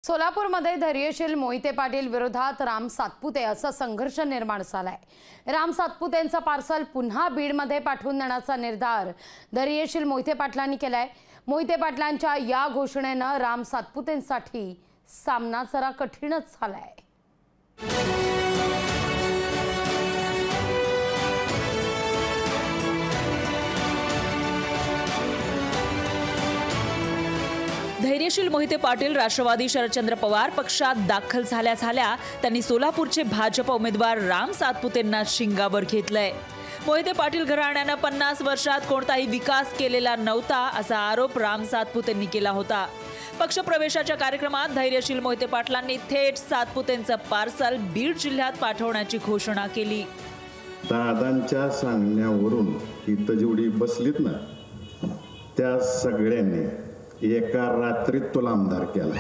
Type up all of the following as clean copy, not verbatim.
सोलापूरमध्ये धैर्यशील मोहिते पाटील विरोधात राम सातपुते असा संघर्ष निर्माण झालाय। राम सातपुतेंचा पार्सल पुन्हा बीडमध्ये पाठवून देण्याचा निर्धार धैर्यशील मोहिते पाटलांनी केलाय। मोहिते पाटलांच्या या घोषणेनं राम सातपुतेंसाठी सामना जरा कठीणच झालाय। धैर्यशील मोहिते पाटील राष्ट्रवादी शरदचंद्र पवार पक्षात दाखल झाल्या त्यांनी सोलापूरचे भाजप उमेदवार राम सातपुतेंना शिंगावर घेतलंय। मोहिते पाटील घराण्यानं 50 वर्षात कोणताही विकास केलेला नव्हता असा आरोप राम सातपुतेंनी केला होता। पक्षप्रवेशाच्या कार्यक्रमात धैर्यशील मोहिते पाटलांनी थेट सातपुतेंचं पार्सल बीड जिल्ह्यात पाठवण्याची घोषणा केली। दादांच्या सांगण्यावरून इथं जेवढी बसलीत ना त्या सगळ्यांनी एका रात्रीत तुला आमदार केला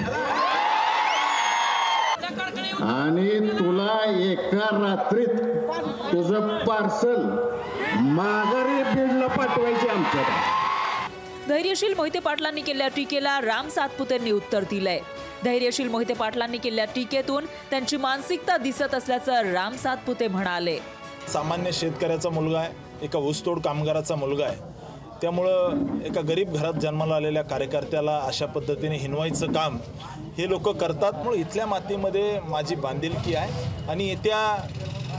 आणि तुला एका रात्रीत तुझं पार्सल माघारी बीडला पाठवायचे आमच्याकडे। धैर्यशील मोहिते पाटलांनी केलेल्या टीकेला राम सातपुतेंनी उत्तर दिलंय। धैर्यशील मोहिते पाटलांनी केलेल्या टीकेतून त्यांची मानसिकता दिसत असल्याचं राम सातपुते म्हणाले। सामान्य शेतकऱ्याचा मुलगा आहे, एका ऊसतोड कामगाराचा मुलगा आहे, त्यामुळं एका गरीब घरात जन्माला आलेल्या कार्यकर्त्याला अशा पद्धतीने हिनवायचं काम हे लोक करतात। म्हणून इथल्या मातीमध्ये माझी बांधिलकी आहे आणि येत्या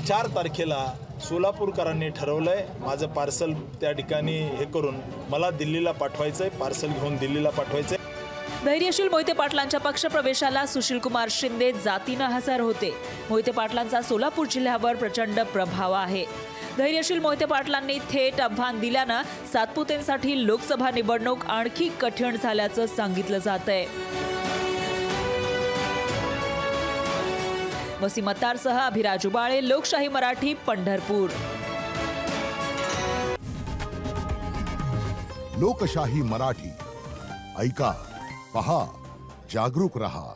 4 तारखेला सोलापूरकरांनी ठरवलंय माझं पार्सल त्या ठिकाणी हे करून मला दिल्लीला पाठवायचंय, पार्सल घेऊन दिल्लीला पाठवायचंय। धैर्यशील मोहिते पाटलांच्या पक्षप्रवेशाला सुशीलकुमार शिंदे जातीनं हजर होते। मोहिते पाटलांचा सोलापूर जिल्ह्यावर प्रचंड प्रभाव आहे। धैर्यशील मोहिते पाटलांनी थेट आव्हान दिल्यानं सातपुतेंसाठी लोकसभा निवडणूक आणखी कठीण झाल्याचं सांगितलं जातंय। वसीम अत्तारसह अभिराज उबाळे, लोकशाही मराठी, पंढरपूर। लोकशाही मराठी ऐका, पहा, जागरूक रहा।